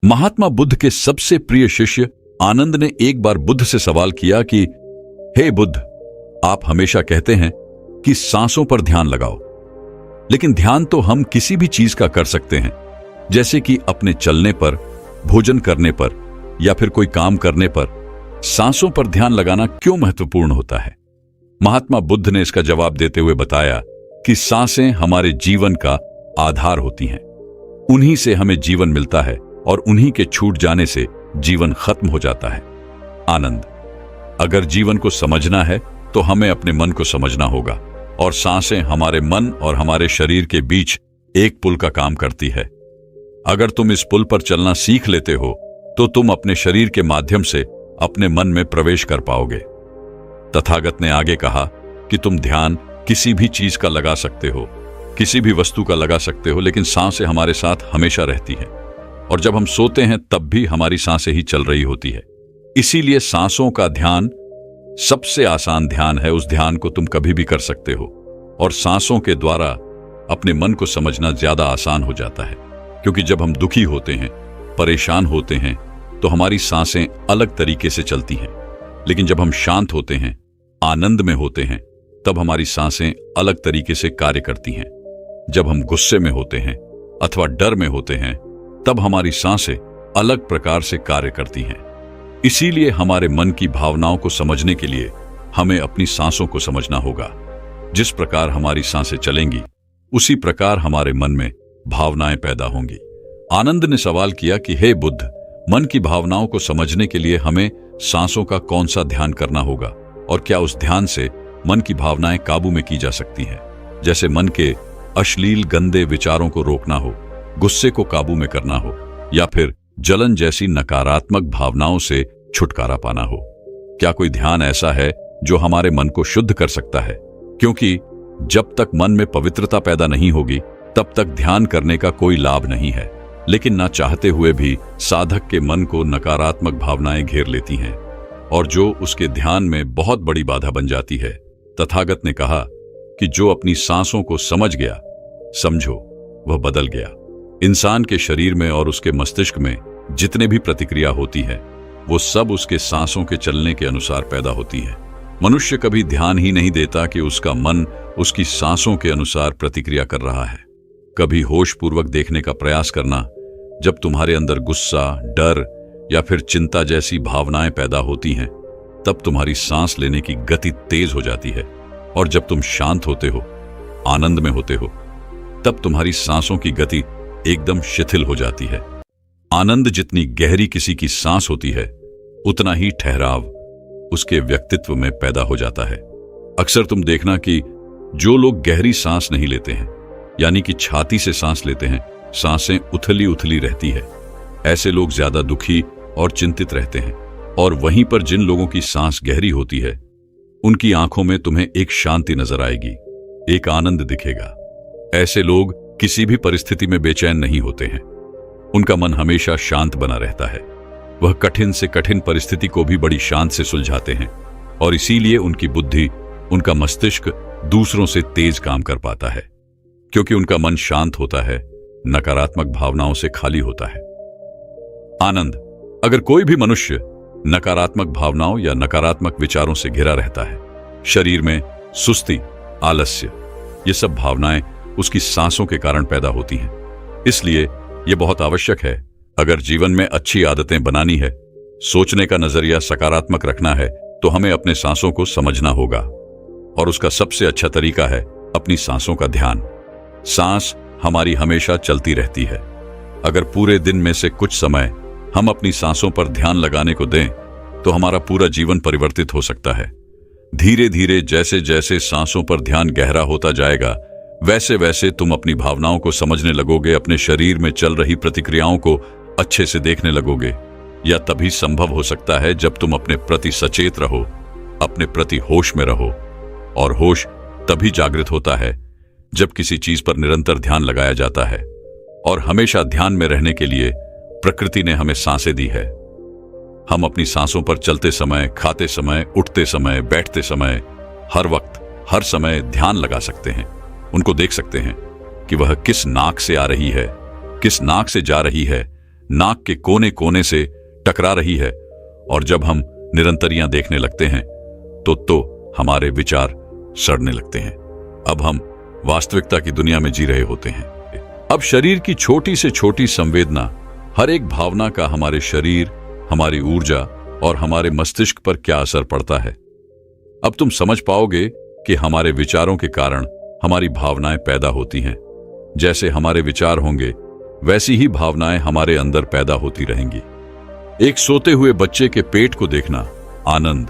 महात्मा बुद्ध के सबसे प्रिय शिष्य आनंद ने एक बार बुद्ध से सवाल किया कि हे बुद्ध, आप हमेशा कहते हैं कि सांसों पर ध्यान लगाओ, लेकिन ध्यान तो हम किसी भी चीज का कर सकते हैं, जैसे कि अपने चलने पर, भोजन करने पर या फिर कोई काम करने पर। सांसों पर ध्यान लगाना क्यों महत्वपूर्ण होता है? महात्मा बुद्ध ने इसका जवाब देते हुए बताया कि सांसें हमारे जीवन का आधार होती हैं। उन्हीं से हमें जीवन मिलता है और उन्हीं के छूट जाने से जीवन खत्म हो जाता है। आनंद, अगर जीवन को समझना है तो हमें अपने मन को समझना होगा, और सांसें हमारे मन और हमारे शरीर के बीच एक पुल का काम करती है। अगर तुम इस पुल पर चलना सीख लेते हो तो तुम अपने शरीर के माध्यम से अपने मन में प्रवेश कर पाओगे। तथागत ने आगे कहा कि तुम ध्यान किसी भी चीज का लगा सकते हो, किसी भी वस्तु का लगा सकते हो, लेकिन सांसें हमारे साथ हमेशा रहती हैं, और जब हम सोते हैं तब भी हमारी सांसें ही चल रही होती है। इसीलिए सांसों का ध्यान सबसे आसान ध्यान है। उस ध्यान को तुम कभी भी कर सकते हो, और सांसों के द्वारा अपने मन को समझना ज्यादा आसान हो जाता है, क्योंकि जब हम दुखी होते हैं, परेशान होते हैं, तो हमारी सांसें अलग तरीके से चलती हैं, लेकिन जब हम शांत होते हैं, आनंद में होते हैं, तब हमारी सांसें अलग तरीके से कार्य करती हैं। जब हम गुस्से में होते हैं अथवा डर में होते हैं, तब हमारी सांसें अलग प्रकार से कार्य करती हैं। इसीलिए हमारे मन की भावनाओं को समझने के लिए हमें अपनी सांसों को समझना होगा। जिस प्रकार हमारी सांसें चलेंगी, उसी प्रकार हमारे मन में भावनाएं पैदा होंगी। आनंद ने सवाल किया कि हे बुद्ध, मन की भावनाओं को समझने के लिए हमें सांसों का कौन सा ध्यान करना होगा, और क्या उस ध्यान से मन की भावनाएं काबू में की जा सकती हैं? जैसे मन के अश्लील गंदे विचारों को रोकना हो, गुस्से को काबू में करना हो, या फिर जलन जैसी नकारात्मक भावनाओं से छुटकारा पाना हो। क्या कोई ध्यान ऐसा है जो हमारे मन को शुद्ध कर सकता है? क्योंकि जब तक मन में पवित्रता पैदा नहीं होगी, तब तक ध्यान करने का कोई लाभ नहीं है। लेकिन ना चाहते हुए भी साधक के मन को नकारात्मक भावनाएं घेर लेती हैं, और जो उसके ध्यान में बहुत बड़ी बाधा बन जाती है। तथागत ने कहा कि जो अपनी सांसों को समझ गया, समझो वह बदल गया। इंसान के शरीर में और उसके मस्तिष्क में जितने भी प्रतिक्रिया होती है, वो सब उसके सांसों के चलने के अनुसार पैदा होती है। मनुष्य कभी ध्यान ही नहीं देता कि उसका मन उसकी सांसों के अनुसार प्रतिक्रिया कर रहा है। कभी होशपूर्वक देखने का प्रयास करना, जब तुम्हारे अंदर गुस्सा, डर या फिर चिंता जैसी भावनाएं पैदा होती हैं, तब तुम्हारी सांस लेने की गति तेज हो जाती है, और जब तुम शांत होते हो, आनंद में होते हो, तब तुम्हारी सांसों की गति एकदम शिथिल हो जाती है। आनंद जितनी गहरी किसी की सांस होती है, उतना ही ठहराव उसके व्यक्तित्व में पैदा हो जाता है। अक्सर तुम देखना कि जो लोग गहरी सांस नहीं लेते हैं, यानी कि छाती से सांस लेते हैं, सांसें उथली उथली रहती है, ऐसे लोग ज्यादा दुखी और चिंतित रहते हैं। और वहीं पर जिन लोगों की सांस गहरी होती है, उनकी आंखों में तुम्हें एक शांति नजर आएगी, एक आनंद दिखेगा। ऐसे लोग किसी भी परिस्थिति में बेचैन नहीं होते हैं, उनका मन हमेशा शांत बना रहता है। वह कठिन से कठिन परिस्थिति को भी बड़ी शांत से सुलझाते हैं, और इसीलिए उनकी बुद्धि, उनका मस्तिष्क दूसरों से तेज काम कर पाता है, क्योंकि उनका मन शांत होता है, नकारात्मक भावनाओं से खाली होता है। आनंद, अगर कोई भी मनुष्य नकारात्मक भावनाओं या नकारात्मक विचारों से घिरा रहता है, शरीर में सुस्ती, आलस्य, ये सब भावनाएं उसकी सांसों के कारण पैदा होती हैं। इसलिए यह बहुत आवश्यक है, अगर जीवन में अच्छी आदतें बनानी है, सोचने का नजरिया सकारात्मक रखना है, तो हमें अपने सांसों को समझना होगा, और उसका सबसे अच्छा तरीका है अपनी सांसों का ध्यान। सांस हमारी हमेशा चलती रहती है। अगर पूरे दिन में से कुछ समय हम अपनी सांसों पर ध्यान लगाने को दें, तो हमारा पूरा जीवन परिवर्तित हो सकता है। धीरे धीरे जैसे जैसे सांसों पर ध्यान गहरा होता जाएगा, वैसे वैसे तुम अपनी भावनाओं को समझने लगोगे, अपने शरीर में चल रही प्रतिक्रियाओं को अच्छे से देखने लगोगे। यह तभी संभव हो सकता है जब तुम अपने प्रति सचेत रहो, अपने प्रति होश में रहो, और होश तभी जागृत होता है जब किसी चीज पर निरंतर ध्यान लगाया जाता है। और हमेशा ध्यान में रहने के लिए प्रकृति ने हमें सांसें दी है। हम अपनी सांसों पर चलते समय, खाते समय, उठते समय, बैठते समय, हर वक्त, हर समय ध्यान लगा सकते हैं। उनको देख सकते हैं कि वह किस नाक से आ रही है, किस नाक से जा रही है, नाक के कोने कोने से टकरा रही है, और जब हम निरंतरियां देखने लगते हैं तो हमारे विचार सड़ने लगते हैं। अब हम वास्तविकता की दुनिया में जी रहे होते हैं। अब शरीर की छोटी से छोटी संवेदना, हर एक भावना का हमारे शरीर, हमारी ऊर्जा और हमारे मस्तिष्क पर क्या असर पड़ता है। अब तुम समझ पाओगे कि हमारे विचारों के कारण हमारी भावनाएं पैदा होती हैं। जैसे हमारे विचार होंगे वैसी ही भावनाएं हमारे अंदर पैदा होती रहेंगी। एक सोते हुए बच्चे के पेट को देखना, आनंद।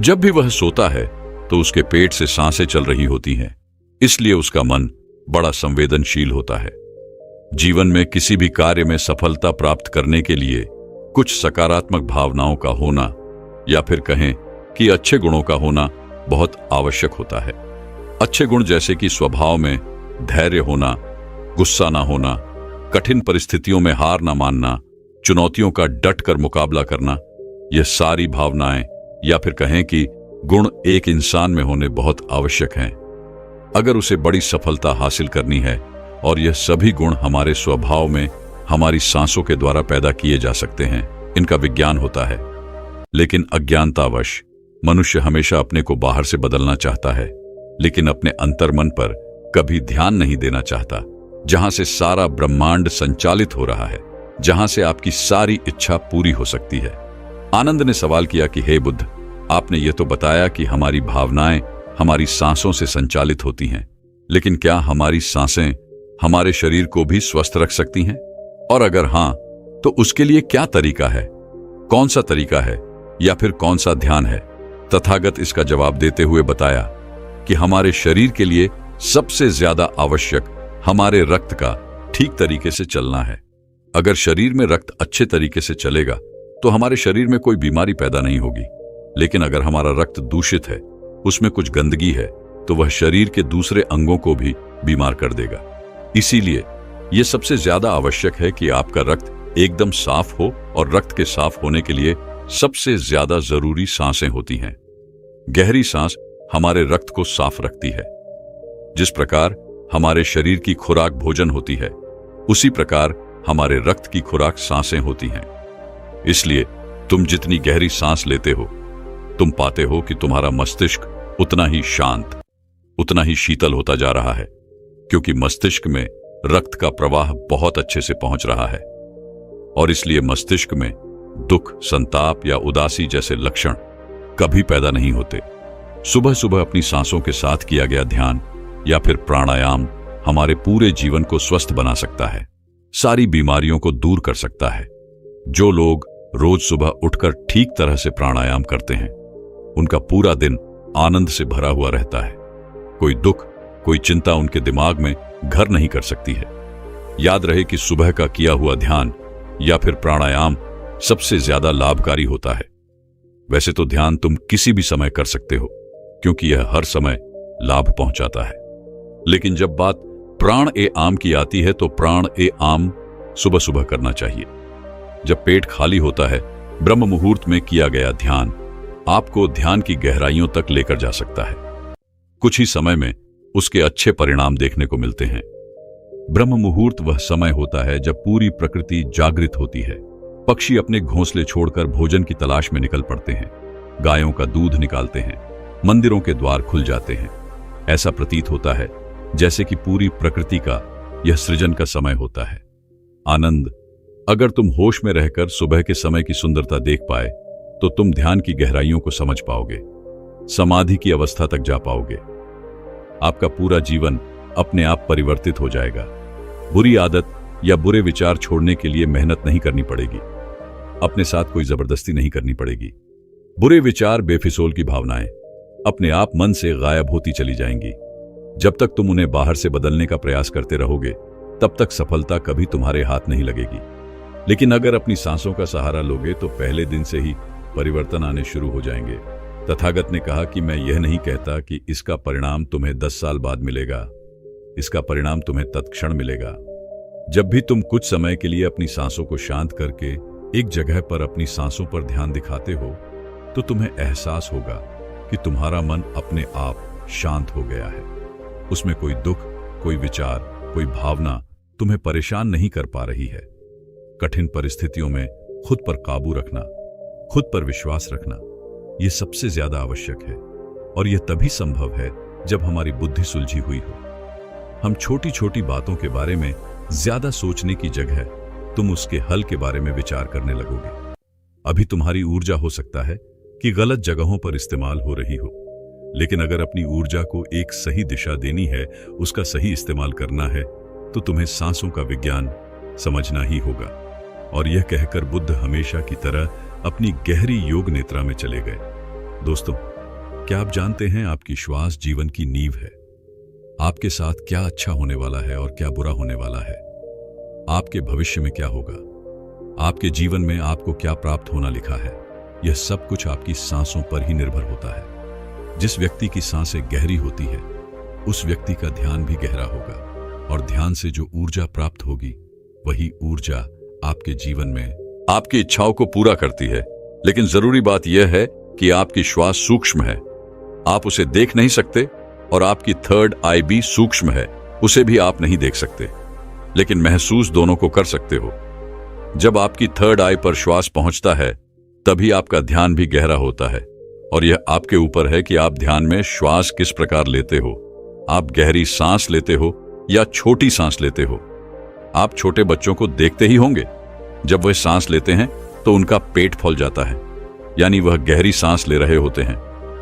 जब भी वह सोता है तो उसके पेट से सांसें चल रही होती हैं, इसलिए उसका मन बड़ा संवेदनशील होता है। जीवन में किसी भी कार्य में सफलता प्राप्त करने के लिए कुछ सकारात्मक भावनाओं का होना, या फिर कहें कि अच्छे गुणों का होना बहुत आवश्यक होता है। अच्छे गुण जैसे कि स्वभाव में धैर्य होना, गुस्सा ना होना, कठिन परिस्थितियों में हार ना मानना, चुनौतियों का डट कर मुकाबला करना, यह सारी भावनाएं या फिर कहें कि गुण एक इंसान में होने बहुत आवश्यक हैं अगर उसे बड़ी सफलता हासिल करनी है। और यह सभी गुण हमारे स्वभाव में हमारी सांसों के द्वारा पैदा किए जा सकते हैं। इनका विज्ञान होता है, लेकिन अज्ञानतावश मनुष्य हमेशा अपने को बाहर से बदलना चाहता है, लेकिन अपने अंतर्मन पर कभी ध्यान नहीं देना चाहता, जहां से सारा ब्रह्मांड संचालित हो रहा है, जहां से आपकी सारी इच्छा पूरी हो सकती है। आनंद ने सवाल किया कि हे बुद्ध, आपने ये तो बताया कि हमारी भावनाएं हमारी सांसों से संचालित होती हैं, लेकिन क्या हमारी सांसें हमारे शरीर को भी स्वस्थ रख सकती हैं? और अगर हां, तो उसके लिए क्या तरीका है? कौन सा तरीका है या फिर कौन सा ध्यान है? तथागत इसका जवाब देते हुए बताया कि हमारे शरीर के लिए सबसे ज्यादा आवश्यक हमारे रक्त का ठीक तरीके से चलना है। अगर शरीर में रक्त अच्छे तरीके से चलेगा तो हमारे शरीर में कोई बीमारी पैदा नहीं होगी, लेकिन अगर हमारा रक्त दूषित है, उसमें कुछ गंदगी है, तो वह शरीर के दूसरे अंगों को भी बीमार कर देगा। इसीलिए यह सबसे ज्यादा आवश्यक है कि आपका रक्त एकदम साफ हो, और रक्त के साफ होने के लिए सबसे ज्यादा जरूरी सांसें होती हैं। गहरी सांस हमारे रक्त को साफ रखती है। जिस प्रकार हमारे शरीर की खुराक भोजन होती है, उसी प्रकार हमारे रक्त की खुराक सांसें होती हैं। इसलिए तुम जितनी गहरी सांस लेते हो, तुम पाते हो कि तुम्हारा मस्तिष्क उतना ही शांत, उतना ही शीतल होता जा रहा है, क्योंकि मस्तिष्क में रक्त का प्रवाह बहुत अच्छे से पहुंच रहा है। और इसलिए मस्तिष्क में दुख, संताप या उदासी जैसे लक्षण कभी पैदा नहीं होते। सुबह सुबह अपनी सांसों के साथ किया गया ध्यान या फिर प्राणायाम हमारे पूरे जीवन को स्वस्थ बना सकता है, सारी बीमारियों को दूर कर सकता है। जो लोग रोज सुबह उठकर ठीक तरह से प्राणायाम करते हैं, उनका पूरा दिन आनंद से भरा हुआ रहता है। कोई दुख, कोई चिंता उनके दिमाग में घर नहीं कर सकती है। याद रहे कि सुबह का किया हुआ ध्यान या फिर प्राणायाम सबसे ज्यादा लाभकारी होता है। वैसे तो ध्यान तुम किसी भी समय कर सकते हो, क्योंकि यह हर समय लाभ पहुंचाता है। लेकिन जब बात प्राण ए आम की आती है, तो प्राण ए आम सुबह सुबह करना चाहिए। जब पेट खाली होता है, ब्रह्म मुहूर्त में किया गया ध्यान आपको ध्यान की गहराइयों तक लेकर जा सकता है। कुछ ही समय में उसके अच्छे परिणाम देखने को मिलते हैं। ब्रह्म मुहूर्त वह समय होता है जब पूरी प्रकृति जागृत होती है। पक्षी अपने घोंसले छोड़कर भोजन की तलाश में निकल पड़ते हैं, गायों का दूध निकालते हैं, मंदिरों के द्वार खुल जाते हैं। ऐसा प्रतीत होता है जैसे कि पूरी प्रकृति का यह सृजन का समय होता है। आनंद, अगर तुम होश में रहकर सुबह के समय की सुंदरता देख पाए, तो तुम ध्यान की गहराइयों को समझ पाओगे, समाधि की अवस्था तक जा पाओगे। आपका पूरा जीवन अपने आप परिवर्तित हो जाएगा। बुरी आदत या बुरे विचार छोड़ने के लिए मेहनत नहीं करनी पड़ेगी, अपने साथ कोई जबरदस्ती नहीं करनी पड़ेगी। बुरे विचार, बेफिजूल की भावनाएं अपने आप मन से गायब होती चली जाएंगी। जब तक तुम उन्हें बाहर से बदलने का प्रयास करते रहोगे, तब तक सफलता कभी तुम्हारे हाथ नहीं लगेगी। लेकिन अगर अपनी सांसों का सहारा लोगे, तो पहले दिन से ही परिवर्तन आने शुरू हो जाएंगे। तथागत ने कहा कि मैं यह नहीं कहता कि इसका परिणाम तुम्हें 10 साल बाद मिलेगा, इसका परिणाम तुम्हें तत्क्षण मिलेगा। जब भी तुम कुछ समय के लिए अपनी सांसों को शांत करके एक जगह पर अपनी सांसों पर ध्यान दिखाते हो, तो तुम्हें एहसास होगा कि तुम्हारा मन अपने आप शांत हो गया है। उसमें कोई दुख, कोई विचार, कोई भावना तुम्हें परेशान नहीं कर पा रही है। कठिन परिस्थितियों में खुद पर काबू रखना, खुद पर विश्वास रखना, यह सबसे ज्यादा आवश्यक है। और यह तभी संभव है जब हमारी बुद्धि सुलझी हुई हो। हम छोटी छोटी बातों के बारे में ज्यादा सोचने की जगह तुम उसके हल के बारे में विचार करने लगोगे। अभी तुम्हारी ऊर्जा हो सकता है कि गलत जगहों पर इस्तेमाल हो रही हो, लेकिन अगर अपनी ऊर्जा को एक सही दिशा देनी है, उसका सही इस्तेमाल करना है, तो तुम्हें सांसों का विज्ञान समझना ही होगा। और यह कहकर बुद्ध हमेशा की तरह अपनी गहरी योग निद्रा में चले गए। दोस्तों, क्या आप जानते हैं आपकी श्वास जीवन की नींव है। आपके साथ क्या अच्छा होने वाला है और क्या बुरा होने वाला है, आपके भविष्य में क्या होगा, आपके जीवन में आपको क्या प्राप्त होना लिखा है, यह सब कुछ आपकी सांसों पर ही निर्भर होता है। जिस व्यक्ति की सांसें गहरी होती है, उस व्यक्ति का ध्यान भी गहरा होगा, और ध्यान से जो ऊर्जा प्राप्त होगी, वही ऊर्जा आपके जीवन में आपकी इच्छाओं को पूरा करती है। लेकिन जरूरी बात यह है कि आपकी श्वास सूक्ष्म है, आप उसे देख नहीं सकते, और आपकी थर्ड आई भी सूक्ष्म है, उसे भी आप नहीं देख सकते, लेकिन महसूस दोनों को कर सकते हो। जब आपकी थर्ड आई पर श्वास पहुंचता है, तभी आपका ध्यान भी गहरा होता है, और यह आपके ऊपर है कि आप ध्यान में श्वास किस प्रकार लेते हो। आप गहरी सांस लेते हो या छोटी सांस लेते हो। आप छोटे बच्चों को देखते ही होंगे, जब वह सांस लेते हैं तो उनका पेट फूल जाता है, यानी वह गहरी सांस ले रहे होते हैं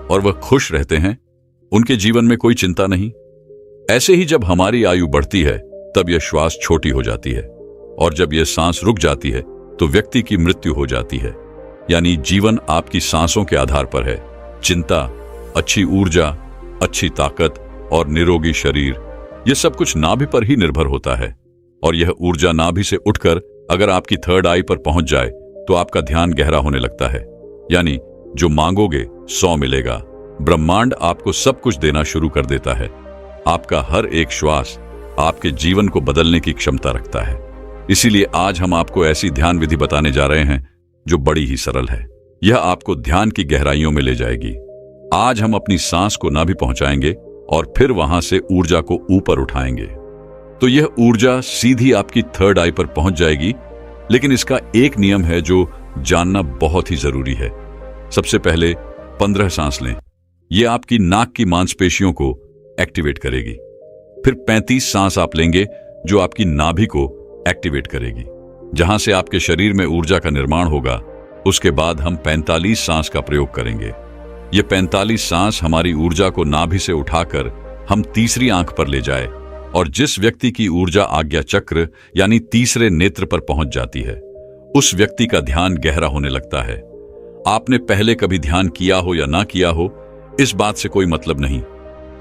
और वह खुश रहते हैं, उनके जीवन में कोई चिंता नहीं। ऐसे ही जब हमारी आयु बढ़ती है, तब यह श्वास छोटी हो जाती है, और जब यह सांस रुक जाती है तो व्यक्ति की मृत्यु हो जाती है। यानी जीवन आपकी सांसों के आधार पर है। चिंता, अच्छी ऊर्जा, अच्छी ताकत और निरोगी शरीर, यह सब कुछ नाभि पर ही निर्भर होता है। और यह ऊर्जा नाभि से उठकर अगर आपकी थर्ड आई पर पहुंच जाए तो आपका ध्यान गहरा होने लगता है। यानी जो मांगोगे 100 मिलेगा। ब्रह्मांड आपको सब कुछ देना शुरू कर देता है। आपका हर एक श्वास आपके जीवन को बदलने की क्षमता रखता है। इसीलिए आज हम आपको ऐसी ध्यान विधि बताने जा रहे हैं जो बड़ी ही सरल है। यह आपको ध्यान की गहराइयों में ले जाएगी। आज हम अपनी सांस को नाभि पहुंचाएंगे और फिर वहां से ऊर्जा को ऊपर उठाएंगे, तो यह ऊर्जा सीधी आपकी थर्ड आई पर पहुंच जाएगी। लेकिन इसका एक नियम है जो जानना बहुत ही जरूरी है। सबसे पहले 15 सांस लें, यह आपकी नाक की मांसपेशियों को एक्टिवेट करेगी। फिर 35 सांस आप लेंगे जो आपकी नाभि को एक्टिवेट करेगी, जहां से आपके शरीर में ऊर्जा का निर्माण होगा। उसके बाद हम 45 सांस का प्रयोग करेंगे। ये 45 सांस हमारी ऊर्जा को नाभि से उठाकर हम तीसरी आंख पर ले जाए, और जिस व्यक्ति की ऊर्जा आज्ञा चक्र यानी तीसरे नेत्र पर पहुंच जाती है, उस व्यक्ति का ध्यान गहरा होने लगता है। आपने पहले कभी ध्यान किया हो या ना किया हो, इस बात से कोई मतलब नहीं।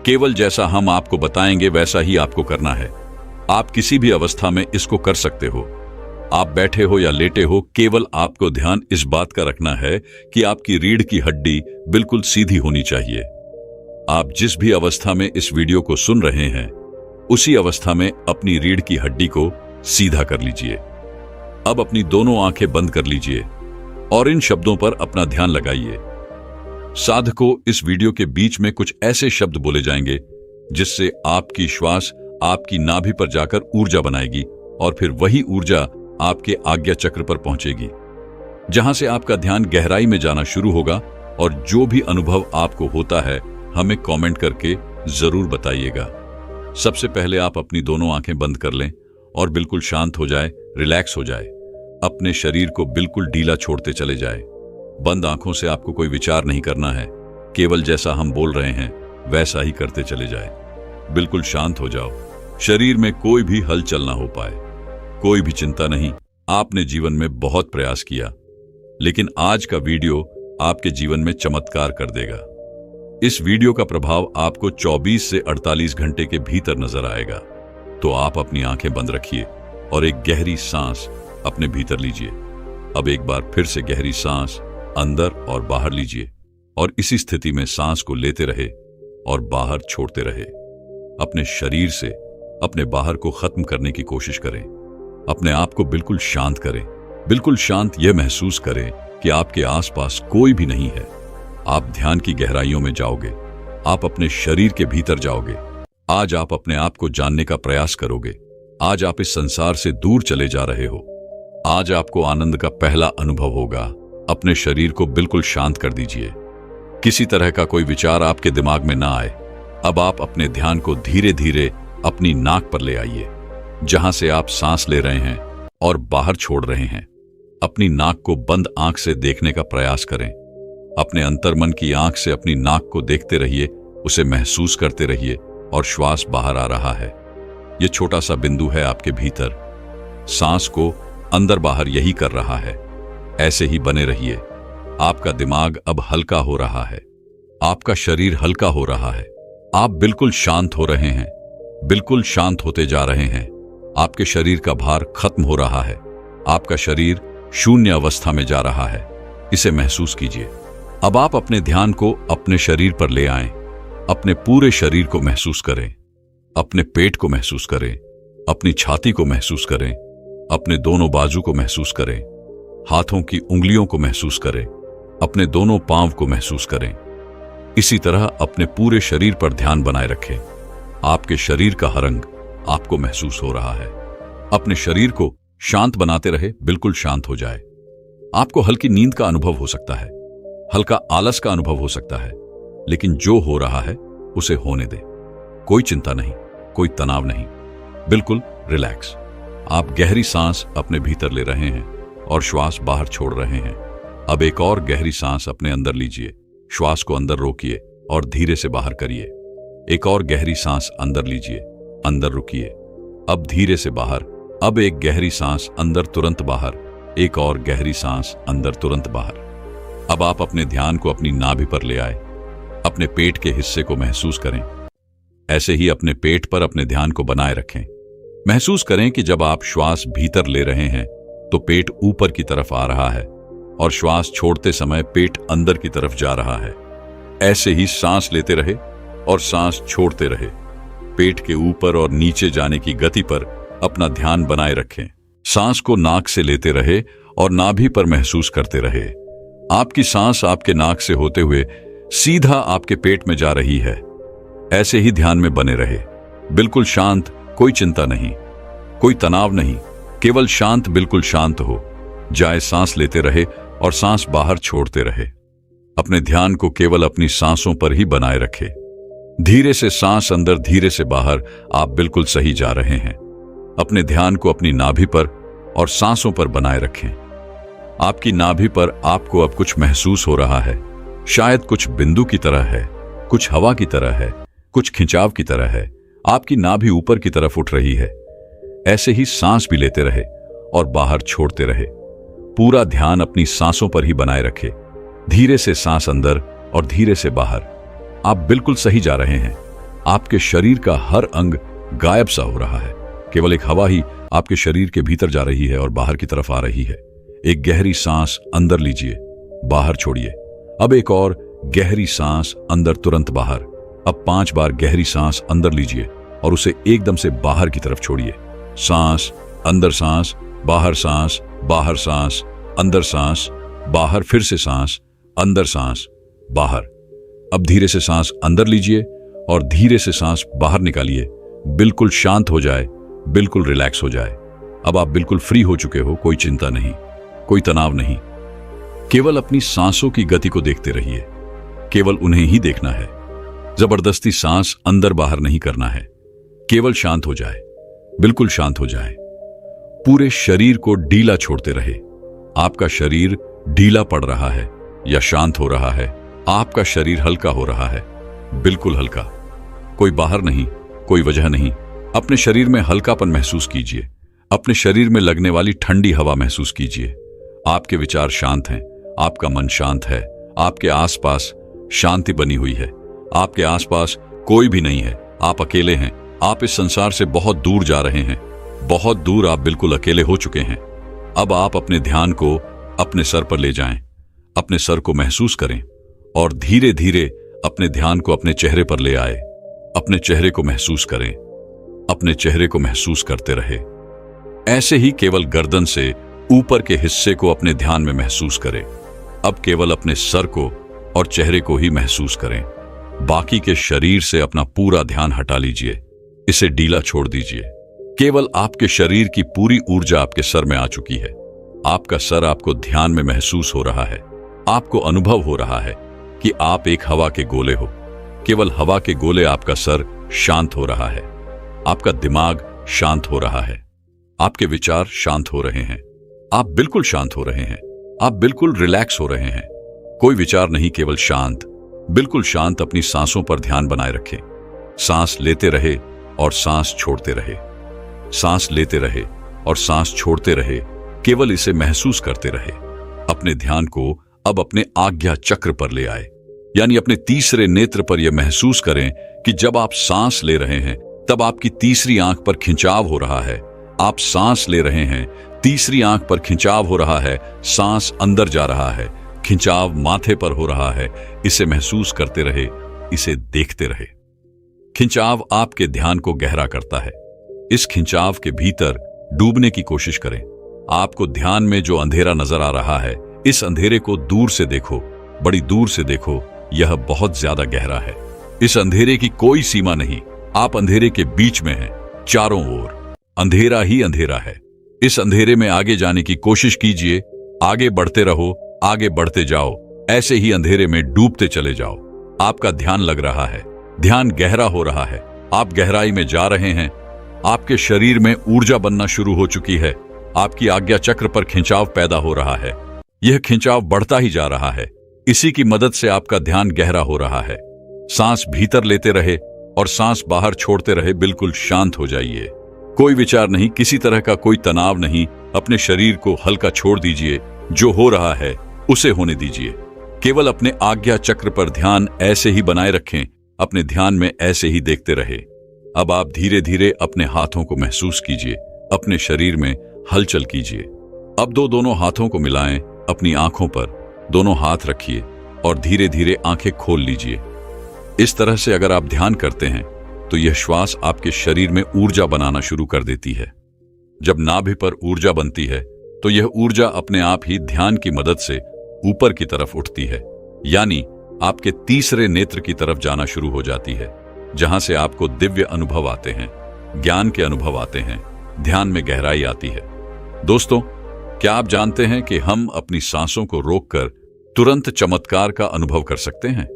केवल जैसा हम आपको बताएंगे वैसा ही आपको करना है। आप किसी भी अवस्था में इसको कर सकते हो। आप बैठे हो या लेटे हो, केवल आपको ध्यान इस बात का रखना है कि आपकी रीढ़ की हड्डी बिल्कुल सीधी होनी चाहिए। आप जिस भी अवस्था में इस वीडियो को सुन रहे हैं, उसी अवस्था में अपनी रीढ़ की हड्डी को सीधा कर लीजिए। अब अपनी दोनों आंखें बंद कर लीजिए और इन शब्दों पर अपना ध्यान लगाइए। साधकों, इस वीडियो के बीच में कुछ ऐसे शब्द बोले जाएंगे जिससे आपकी श्वास आपकी नाभि पर जाकर ऊर्जा बनाएगी, और फिर वही ऊर्जा आपके आज्ञा चक्र पर पहुंचेगी, जहां से आपका ध्यान गहराई में जाना शुरू होगा। और जो भी अनुभव आपको होता है, हमें कमेंट करके जरूर बताइएगा। सबसे पहले आप अपनी दोनों आंखें बंद कर लें और बिल्कुल शांत हो जाए, रिलैक्स हो जाए। अपने शरीर को बिल्कुल ढीला छोड़ते चले जाए। बंद आंखों से आपको कोई विचार नहीं करना है, केवल जैसा हम बोल रहे हैं वैसा ही करते चले जाए। बिल्कुल शांत हो जाओ। शरीर में कोई भी हलचल ना हो पाए। कोई भी चिंता नहीं। आपने जीवन में बहुत प्रयास किया, लेकिन आज का वीडियो आपके जीवन में चमत्कार कर देगा। इस वीडियो का प्रभाव आपको 24 से 48 घंटे के भीतर नजर आएगा। तो आप अपनी आंखें बंद रखिए और एक गहरी सांस अपने भीतर लीजिए। अब एक बार फिर से गहरी सांस अंदर और बाहर लीजिए, और इसी स्थिति में सांस को लेते रहे और बाहर छोड़ते रहे। अपने शरीर से अपने बाहर को खत्म करने की कोशिश करें। अपने आप को बिल्कुल शांत करें। बिल्कुल शांत, यह महसूस करें कि आपके आसपास कोई भी नहीं है। आप ध्यान की गहराइयों में जाओगे। आप अपने शरीर के भीतर जाओगे। आज आप अपने आप को जानने का प्रयास करोगे। आज आप इस संसार से दूर चले जा रहे हो। आज आपको आनंद का पहला अनुभव होगा। अपने शरीर को बिल्कुल शांत कर दीजिए। किसी तरह का कोई विचार आपके दिमाग में ना आए। अब आप अपने ध्यान को धीरे धीरे अपनी नाक पर ले आइए, जहां से आप सांस ले रहे हैं और बाहर छोड़ रहे हैं। अपनी नाक को बंद आंख से देखने का प्रयास करें। अपने अंतर्मन की आंख से अपनी नाक को देखते रहिए, उसे महसूस करते रहिए और श्वास बाहर आ रहा है। यह छोटा सा बिंदु है आपके भीतर। सांस को अंदर बाहर यही कर रहा है। ऐसे ही बने रहिए। आपका दिमाग अब हल्का हो रहा है, आपका शरीर हल्का हो रहा है। आप बिल्कुल शांत हो रहे हैं, बिल्कुल शांत होते जा रहे हैं। आपके शरीर का भार खत्म हो रहा है। आपका शरीर शून्य अवस्था में जा रहा है। इसे महसूस कीजिए। अब आप अपने ध्यान को अपने शरीर पर ले आएं। अपने पूरे शरीर को महसूस करें। अपने पेट को महसूस करें, अपनी छाती को महसूस करें, अपने दोनों बाजू को महसूस करें, हाथों की उंगलियों को महसूस करें, अपने दोनों पांव को महसूस करें। इसी तरह अपने पूरे शरीर पर ध्यान बनाए रखें। आपके शरीर का हर अंग आपको महसूस हो रहा है। अपने शरीर को शांत बनाते रहे, बिल्कुल शांत हो जाए। आपको हल्की नींद का अनुभव हो सकता है, हल्का आलस का अनुभव हो सकता है, लेकिन जो हो रहा है उसे होने दे। कोई चिंता नहीं, कोई तनाव नहीं, बिल्कुल रिलैक्स। आप गहरी सांस अपने भीतर ले रहे हैं और श्वास बाहर छोड़ रहे हैं। अब एक और गहरी सांस अपने अंदर लीजिए। श्वास को अंदर रोकिए और धीरे से बाहर करिए। एक और गहरी सांस अंदर लीजिए, अंदर रुकिए, अब धीरे से बाहर। अब एक गहरी सांस अंदर, तुरंत बाहर। एक और गहरी सांस अंदर, तुरंत बाहर। अब आप अपने ध्यान को अपनी नाभि पर ले आए। अपने पेट के हिस्से को महसूस करें। ऐसे ही अपने पेट पर अपने ध्यान को बनाए रखें। महसूस करें कि जब आप श्वास भीतर ले रहे हैं तो पेट ऊपर की तरफ आ रहा है और श्वास छोड़ते समय पेट अंदर की तरफ जा रहा है। ऐसे ही सांस लेते रहे और सांस छोड़ते रहे। पेट के ऊपर और नीचे जाने की गति पर अपना ध्यान बनाए रखें। सांस को नाक से लेते रहे और नाभि पर महसूस करते रहे। आपकी सांस आपके नाक से होते हुए सीधा आपके पेट में जा रही है। ऐसे ही ध्यान में बने रहे, बिल्कुल शांत, कोई चिंता नहीं, कोई तनाव नहीं, केवल शांत, बिल्कुल शांत हो जाए। सांस लेते रहे और सांस बाहर छोड़ते रहे। अपने ध्यान को केवल अपनी सांसों पर ही बनाए रखे। धीरे से सांस अंदर, धीरे से बाहर। आप बिल्कुल सही जा रहे हैं। अपने ध्यान को अपनी नाभि पर और सांसों पर बनाए रखें। आपकी नाभि पर आपको अब कुछ महसूस हो रहा है। शायद कुछ बिंदु की तरह है, कुछ हवा की तरह है, कुछ खिंचाव की तरह है। आपकी नाभि ऊपर की तरफ उठ रही है। ऐसे ही सांस भी लेते रहे और बाहर छोड़ते रहे। पूरा ध्यान अपनी सांसों पर ही बनाए रखे। धीरे से सांस अंदर और धीरे से बाहर। आप बिल्कुल सही जा रहे हैं। आपके शरीर का हर अंग गायब सा हो रहा है। केवल एक हवा ही आपके शरीर के भीतर जा रही है और बाहर की तरफ आ रही है। एक गहरी सांस अंदर लीजिए, बाहर छोड़िए। अब एक और गहरी सांस अंदर, तुरंत बाहर। अब 5 बार गहरी सांस अंदर लीजिए और उसे एकदम से बाहर की तरफ छोड़िए। सांस अंदर, सांस बाहर, सांस बाहर, सांस अंदर, सांस बाहर, फिर से सांस अंदर, सांस बाहर। अब धीरे से सांस अंदर लीजिए और धीरे से सांस बाहर निकालिए। बिल्कुल शांत हो जाए, बिल्कुल रिलैक्स हो जाए। अब आप बिल्कुल फ्री हो चुके हो। कोई चिंता नहीं, कोई तनाव नहीं। केवल अपनी सांसों की गति को देखते रहिए। केवल उन्हें ही देखना है। जबरदस्ती सांस अंदर बाहर नहीं करना है। केवल शांत हो जाए, बिल्कुल शांत हो जाए। पूरे शरीर को ढीला छोड़ते रहे। आपका शरीर ढीला पड़ रहा है या शांत हो रहा है। आपका शरीर हल्का हो रहा है, बिल्कुल हल्का। कोई बाहर नहीं, कोई वजह नहीं। अपने शरीर में हल्कापन महसूस कीजिए। अपने शरीर में लगने वाली ठंडी हवा महसूस कीजिए। आपके विचार शांत हैं, आपका मन शांत है। आपके आसपास शांति बनी हुई है। आपके आसपास कोई भी नहीं है। आप अकेले हैं। आप इस संसार से बहुत दूर जा रहे हैं, बहुत दूर। आप बिल्कुल अकेले हो चुके हैं। अब आप अपने ध्यान को अपने सर पर ले जाएं। अपने सर को महसूस करें और धीरे धीरे अपने ध्यान को अपने चेहरे पर ले आए। अपने चेहरे को महसूस करें। अपने चेहरे को महसूस करते रहे। ऐसे ही केवल गर्दन से ऊपर के हिस्से को अपने ध्यान में महसूस करें। अब केवल अपने सर को और चेहरे को ही महसूस करें। बाकी के शरीर से अपना पूरा ध्यान हटा लीजिए। इसे ढीला छोड़ दीजिए। केवल आपके शरीर की पूरी ऊर्जा आपके सर में आ चुकी है। आपका सर आपको ध्यान में महसूस हो रहा है। आपको अनुभव हो रहा है कि आप एक हवा के गोले हो। केवल हवा के गोले आपका सर शांत हो रहा है। आपका दिमाग शांत हो रहा है। आपके विचार शांत हो रहे हैं। आप बिल्कुल शांत हो रहे हैं। आप बिल्कुल रिलैक्स हो रहे हैं। कोई विचार नहीं, केवल शांत, बिल्कुल शांत। अपनी सांसों पर ध्यान बनाए रखें। सांस लेते रहे और सांस छोड़ते रहे, सांस लेते रहे और सांस छोड़ते रहे। केवल इसे महसूस करते रहे। अपने ध्यान को अब अपने आज्ञा चक्र पर ले आए, यानी अपने तीसरे नेत्र पर यह महसूस करें कि जब आप सांस ले रहे हैं तब आपकी तीसरी आंख पर खिंचाव हो रहा है। आप सांस ले रहे हैं, तीसरी आंख पर खिंचाव हो रहा है, सांस अंदर जा रहा है, खिंचाव माथे पर हो रहा है। इसे महसूस करते रहे, इसे देखते रहे। खिंचाव आपके ध्यान को गहरा करता है। इस खिंचाव के भीतर डूबने की कोशिश करें। आपको ध्यान में जो अंधेरा नजर आ रहा है, इस अंधेरे को दूर से देखो, बड़ी दूर से देखो। यह बहुत ज्यादा गहरा है। इस अंधेरे की कोई सीमा नहीं। आप अंधेरे के बीच में हैं। चारों ओर अंधेरा ही अंधेरा है। इस अंधेरे में आगे जाने की कोशिश कीजिए। आगे बढ़ते रहो, आगे बढ़ते जाओ। ऐसे ही अंधेरे में डूबते चले जाओ। आपका ध्यान लग रहा है, ध्यान गहरा हो रहा है। आप गहराई में जा रहे हैं। आपके शरीर में ऊर्जा बनना शुरू हो चुकी है। आपकी आज्ञा चक्र पर खिंचाव पैदा हो रहा है। यह खिंचाव बढ़ता ही जा रहा है। इसी की मदद से आपका ध्यान गहरा हो रहा है। सांस भीतर लेते रहे और सांस बाहर छोड़ते रहे। बिल्कुल शांत हो जाइए। कोई विचार नहीं, किसी तरह का कोई तनाव नहीं। अपने शरीर को हल्का छोड़ दीजिए। जो हो रहा है उसे होने दीजिए। केवल अपने आज्ञा चक्र पर ध्यान ऐसे ही बनाए रखें। अपने ध्यान में ऐसे ही देखते रहे। अब आप धीरे धीरे अपने हाथों को महसूस कीजिए। अपने शरीर में हलचल कीजिए। अब दोनों हाथों को मिलाएं। अपनी आंखों पर दोनों हाथ रखिए और धीरे धीरे आंखें खोल लीजिए। इस तरह से अगर आप ध्यान करते हैं तो यह श्वास आपके शरीर में ऊर्जा बनाना शुरू कर देती है। जब नाभि पर ऊर्जा बनती है तो यह ऊर्जा अपने आप ही ध्यान की मदद से ऊपर की तरफ उठती है, यानी आपके तीसरे नेत्र की तरफ जाना शुरू हो जाती है, जहां से आपको दिव्य अनुभव आते हैं, ज्ञान के अनुभव आते हैं, ध्यान में गहराई आती है। दोस्तों, क्या आप जानते हैं कि हम अपनी सांसों को रोककर तुरंत चमत्कार का अनुभव कर सकते हैं?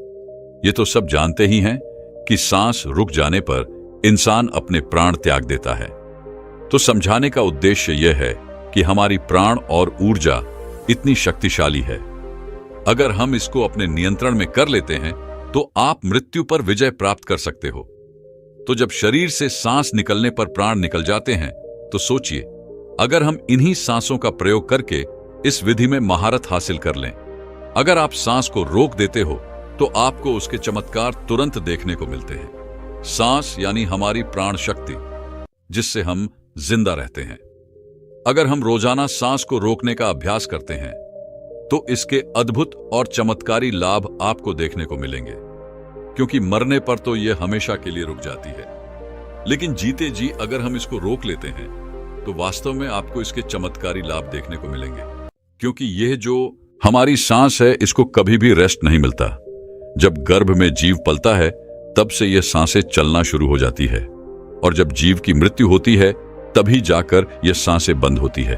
ये तो सब जानते ही हैं कि सांस रुक जाने पर इंसान अपने प्राण त्याग देता है। तो समझाने का उद्देश्य यह है कि हमारी प्राण और ऊर्जा इतनी शक्तिशाली है। अगर हम इसको अपने नियंत्रण में कर लेते हैं तो आप मृत्यु पर विजय प्राप्त कर सकते हो। तो जब शरीर से सांस निकलने पर प्राण निकल जाते हैं तो सोचिए, अगर हम इन्हीं सांसों का प्रयोग करके इस विधि में महारत हासिल कर लें। अगर आप सांस को रोक देते हो तो आपको उसके चमत्कार तुरंत देखने को मिलते हैं। सांस यानी हमारी प्राण शक्ति, जिससे हम जिंदा रहते हैं। अगर हम रोजाना सांस को रोकने का अभ्यास करते हैं तो इसके अद्भुत और चमत्कारी लाभ आपको देखने को मिलेंगे, क्योंकि मरने पर तो यह हमेशा के लिए रुक जाती है, लेकिन जीते जी अगर हम इसको रोक लेते हैं तो वास्तव में आपको इसके चमत्कारी लाभ देखने को मिलेंगे। क्योंकि यह जो हमारी सांस है, इसको कभी भी रेस्ट नहीं मिलता। जब गर्भ में जीव पलता है तब से यह सांसें चलना शुरू हो जाती है, और जब जीव की मृत्यु होती है तभी जाकर यह सांसें बंद होती है।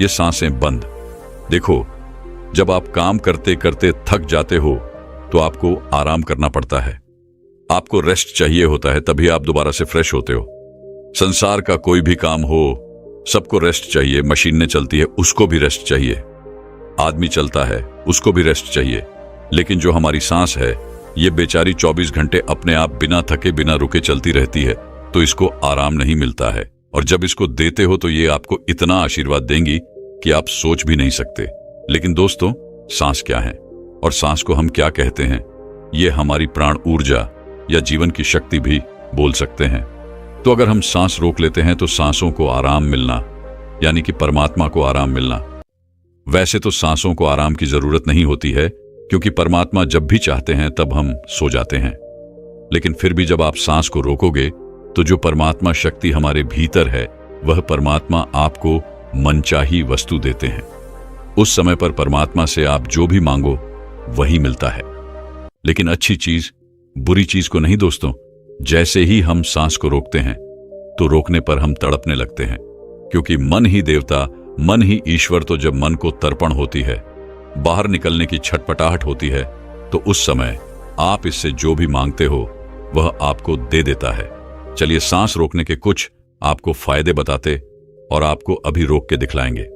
ये सांसें बंद। देखो, जब आप काम करते करते थक जाते हो तो आपको आराम करना पड़ता है। आपको रेस्ट चाहिए होता है, तभी आप दोबारा से फ्रेश होते हो। संसार का कोई भी काम हो, सबको रेस्ट चाहिए। मशीनें चलती है, उसको भी रेस्ट चाहिए। आदमी चलता है, उसको भी रेस्ट चाहिए। लेकिन जो हमारी सांस है, ये बेचारी 24 घंटे अपने आप बिना थके बिना रुके चलती रहती है, तो इसको आराम नहीं मिलता है। और जब इसको देते हो तो ये आपको इतना आशीर्वाद देंगी कि आप सोच भी नहीं सकते। लेकिन दोस्तों, सांस क्या है और सांस को हम क्या कहते हैं? ये हमारी प्राण ऊर्जा या जीवन की शक्ति भी बोल सकते हैं। तो अगर हम सांस रोक लेते हैं तो सांसों को आराम मिलना, यानी कि परमात्मा को आराम मिलना। वैसे तो सांसों को आराम की जरूरत नहीं होती है, क्योंकि परमात्मा जब भी चाहते हैं तब हम सो जाते हैं। लेकिन फिर भी जब आप सांस को रोकोगे तो जो परमात्मा शक्ति हमारे भीतर है, वह परमात्मा आपको मनचाही वस्तु देते हैं। उस समय पर परमात्मा से आप जो भी मांगो वही मिलता है। लेकिन अच्छी चीज बुरी चीज को नहीं दोस्तों। जैसे ही हम सांस को रोकते हैं तो रोकने पर हम तड़पने लगते हैं, क्योंकि मन ही देवता मन ही ईश्वर। तो जब मन को तर्पण होती है, बाहर निकलने की छटपटाहट होती है, तो उस समय आप इससे जो भी मांगते हो वह आपको दे देता है। चलिए सांस रोकने के कुछ आपको फायदे बताते और आपको अभी रोक के दिखलाएंगे।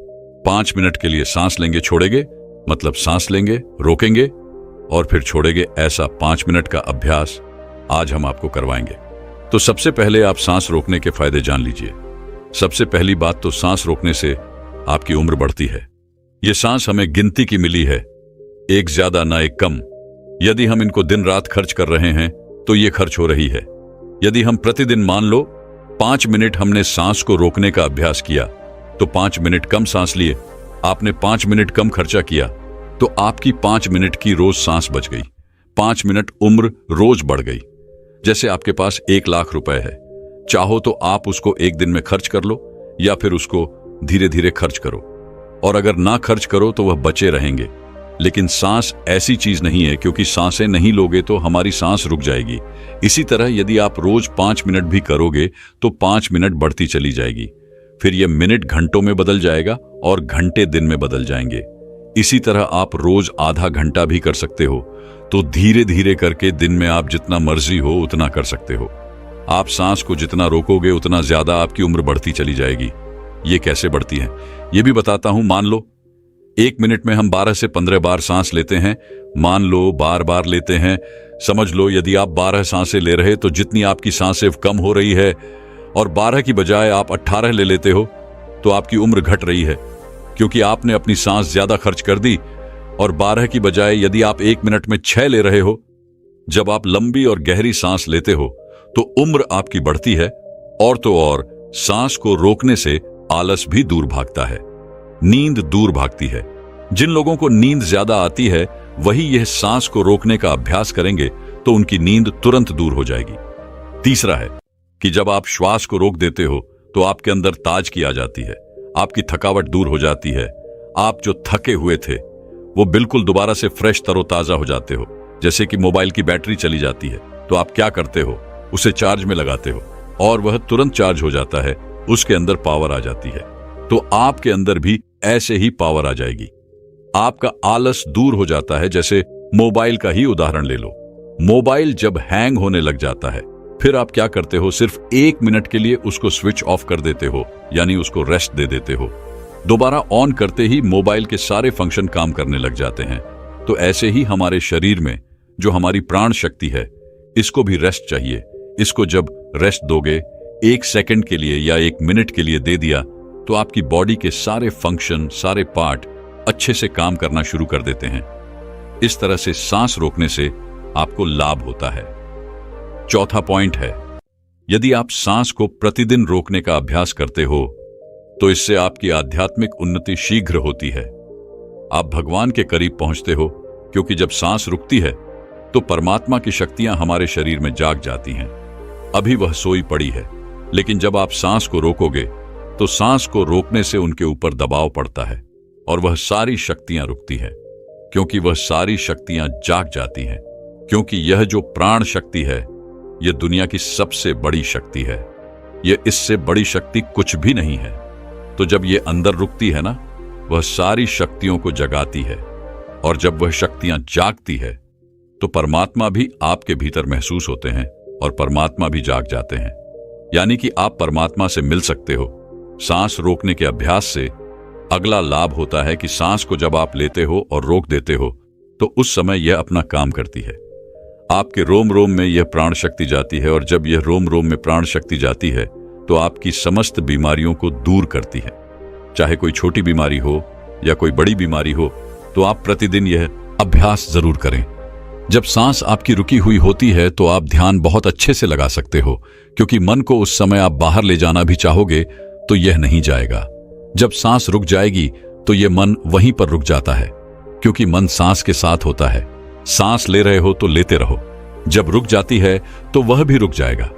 5 मिनट के लिए सांस लेंगे, छोड़ेंगे, मतलब सांस लेंगे, रोकेंगे और फिर छोड़ेंगे। ऐसा 5 मिनट का अभ्यास आज हम आपको करवाएंगे। तो सबसे पहले आप सांस रोकने के फायदे जान लीजिए। सबसे पहली बात तो सांस रोकने से आपकी उम्र बढ़ती है। यह सांस हमें गिनती की मिली है, एक ज्यादा ना एक कम। यदि हम इनको दिन रात खर्च कर रहे हैं तो ये खर्च हो रही है। यदि हम प्रतिदिन मान लो 5 मिनट हमने सांस को रोकने का अभ्यास किया, तो 5 मिनट कम सांस लिए, आपने 5 मिनट कम खर्चा किया, तो आपकी 5 मिनट की रोज सांस बच गई। 5 मिनट उम्र रोज बढ़ गई। जैसे आपके पास 1 लाख रुपए है, चाहो तो आप उसको एक दिन में खर्च कर लो या फिर उसको धीरे धीरे खर्च करो, और अगर ना खर्च करो तो वह बचे रहेंगे। लेकिन सांस ऐसी चीज नहीं है, क्योंकि सांसें नहीं लोगे तो हमारी सांस रुक जाएगी। इसी तरह यदि आप रोज 5 मिनट भी करोगे तो 5 मिनट बढ़ती चली जाएगी, फिर यह मिनट घंटों में बदल जाएगा और घंटे दिन में बदल जाएंगे। इसी तरह आप रोज आधा घंटा भी कर सकते हो। तो धीरे धीरे करके दिन में आप जितना मर्जी हो उतना कर सकते हो। आप सांस को जितना रोकोगे उतना ज्यादा आपकी उम्र बढ़ती चली जाएगी। ये कैसे बढ़ती है ये भी बताता हूं। मान लो 1 मिनट में हम 12 से 15 बार सांस लेते हैं। मान लो बार बार लेते हैं। समझ लो यदि आप 12 सांसें ले रहे तो जितनी आपकी सांसें कम हो रही है और 12 की बजाय आप 18 ले लेते हो, तो आपकी उम्र घट रही है, क्योंकि आपने अपनी सांस ज्यादा खर्च कर दी। और 12 की बजाय यदि आप 1 मिनट में 6 ले रहे हो, जब आप लंबी और गहरी सांस लेते हो तो उम्र आपकी बढ़ती है। और तो और सांस को रोकने से आलस भी दूर भागता है, नींद दूर भागती है। जिन लोगों को नींद ज्यादा आती है वही यह सांस को रोकने का अभ्यास करेंगे तो उनकी नींद तुरंत दूर हो जाएगी। तीसरा है कि जब आप श्वास को रोक देते हो तो आपके अंदर ताजगी आ जाती है, आपकी थकावट दूर हो जाती है। आप जो थके हुए थे वो बिल्कुल दोबारा से फ्रेश तरोताजा हो जाते हो। जैसे कि मोबाइल की बैटरी चली जाती है तो आप क्या करते हो, उसे चार्ज में लगाते हो और वह तुरंत चार्ज हो जाता है, उसके अंदर पावर आ जाती है। तो आपके अंदर भी ऐसे ही पावर आ जाएगी। आपका आलस दूर हो जाता है। जैसे मोबाइल का ही उदाहरण ले लो। मोबाइल जब हैंग होने लग जाता है फिर आप क्या करते हो, सिर्फ 1 मिनट के लिए उसको स्विच ऑफ कर देते हो, यानी उसको रेस्ट दे देते हो। दोबारा ऑन करते ही मोबाइल के सारे फंक्शन काम करने लग जाते हैं। तो ऐसे ही हमारे शरीर में जो हमारी प्राण शक्ति है, इसको भी रेस्ट चाहिए। इसको जब रेस्ट दोगे 1 सेकंड के लिए या 1 मिनट के लिए दे दिया, तो आपकी बॉडी के सारे फंक्शन, सारे पार्ट अच्छे से काम करना शुरू कर देते हैं। इस तरह से सांस रोकने से आपको लाभ होता है। चौथा पॉइंट है, यदि आप सांस को प्रतिदिन रोकने का अभ्यास करते हो तो इससे आपकी आध्यात्मिक उन्नति शीघ्र होती है। आप भगवान के करीब पहुंचते हो, क्योंकि जब सांस रुकती है तो परमात्मा की शक्तियां हमारे शरीर में जाग जाती हैं। अभी वह सोई पड़ी है, लेकिन जब आप सांस को रोकोगे तो सांस को रोकने से उनके ऊपर दबाव पड़ता है और वह सारी शक्तियां रुकती है, क्योंकि वह सारी शक्तियां जाग जाती हैं। क्योंकि यह जो प्राण शक्ति है यह दुनिया की सबसे बड़ी शक्ति है। यह इससे बड़ी शक्ति कुछ भी नहीं है। तो जब यह अंदर रुकती है ना, वह सारी शक्तियों को जगाती है, और जब वह शक्तियां जागती है तो परमात्मा भी आपके भीतर महसूस होते हैं और परमात्मा भी जाग जाते हैं। यानी कि आप परमात्मा से मिल सकते हो। सांस रोकने के अभ्यास से अगला लाभ होता है कि सांस को जब आप लेते हो और रोक देते हो तो उस समय यह अपना काम करती है। आपके रोम रोम में यह प्राण शक्ति जाती है, और जब यह रोम रोम में प्राण शक्ति जाती है तो आपकी समस्त बीमारियों को दूर करती है। चाहे कोई छोटी बीमारी हो या कोई बड़ी बीमारी हो, तो आप प्रतिदिन यह अभ्यास जरूर करें। जब सांस आपकी रुकी हुई होती है तो आप ध्यान बहुत अच्छे से लगा सकते हो, क्योंकि मन को उस समय आप बाहर ले जाना भी चाहोगे तो यह नहीं जाएगा। जब सांस रुक जाएगी तो यह मन वहीं पर रुक जाता है, क्योंकि मन सांस के साथ होता है। सांस ले रहे हो तो लेते रहो, जब रुक जाती है तो वह भी रुक जाएगा।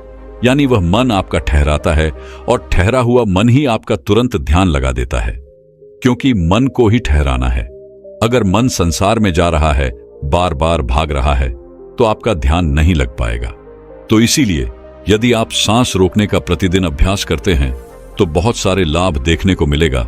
यानी वह मन आपका ठहराता है, और ठहरा हुआ मन ही आपका तुरंत ध्यान लगा देता है, क्योंकि मन को ही ठहराना है। अगर मन संसार में जा रहा है, बार बार भाग रहा है, तो आपका ध्यान नहीं लग पाएगा। तो इसीलिए यदि आप सांस रोकने का प्रतिदिन अभ्यास करते हैं तो बहुत सारे लाभ देखने को मिलेगा।